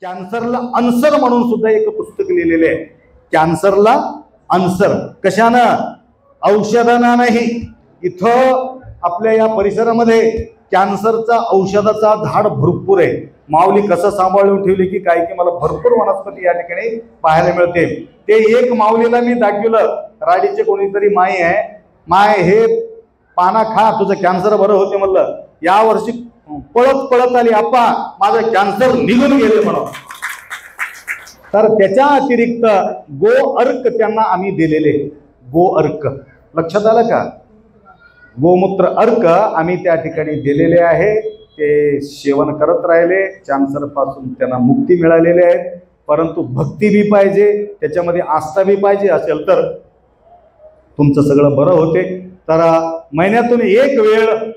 कॅन्सरला answer म्हणून सुद्धा एक पुस्तक लिहिलेले आहे. कॅन्सरला आन्सर कशानं? औषधानं नाही. इथं आपल्या या परिसरामध्ये कॅन्सरचा औषधाचा झाड भरपूर आहे. माऊली कसं सांभाळून ठेवली की काय की मला भरपूर वनस्पती या ठिकाणी पाहायला मिळते. ते एक माऊलीला मी दाखवलं, राडीचे कोणीतरी माई आहे, माय हे पाना खा तुझं कॅन्सर बरं होते म्हणलं. या वर्षी पळत पळत आली, आप्पा माझं कॅन्सर निघून गेले म्हणून. तर त्याच्या अतिरिक्त गो अर्क त्यांना आम्ही दिलेले. गो अर्क लक्षात आलं का? गोमूत्र अर्क आम्ही त्या ठिकाणी दिलेले आहे. ते सेवन करत राहिले, कॅन्सर पासून त्यांना मुक्ती मिळालेली आहे. परंतु भक्ती बी पाहिजे, त्याच्यामध्ये आस्था बी पाहिजे, असेल तर तुमचं सगळं बरं होते. तर महिन्यातून एक वेळ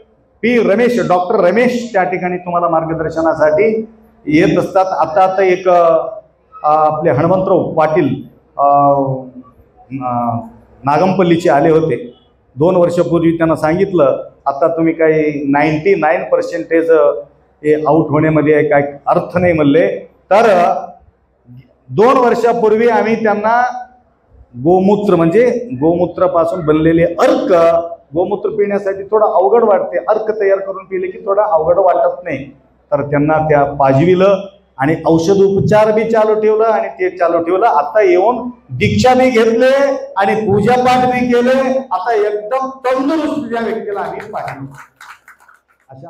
रमेश डॉक्टर रमेश त्या ठिकाणी तुम्हाला मार्गदर्शनासाठी येत असतात. आता एक आपले हनुमंतराव पाटील नागमपल्लीचे आले होते 2 वर्षापूर्वी. त्यांना सांगितलं आता तुम्ही काही 99% हे आउट होण्यामध्ये आहे, काय अर्थ नाही म्हणले. तर 2 वर्षापूर्वी आम्ही त्यांना गोमूत्र म्हणजे गोमूत्रापासून बनलेले अर्क, गोमूत्र पिण्यासाठी थोडं अवघड वाटते, अर्क तयार करून पिले की थोडं अवघड वाटत नाही. तर त्यांना त्या पाजविलं आणि औषध उपचार बी चालू ठेवलं आणि ते चालू ठेवलं. आता येऊन दीक्षा बी घेतले आणि पूजापाठ बी केले. आता एकदम तंदुरुस्त त्या व्यक्तीला आम्ही पाहिजे. अशा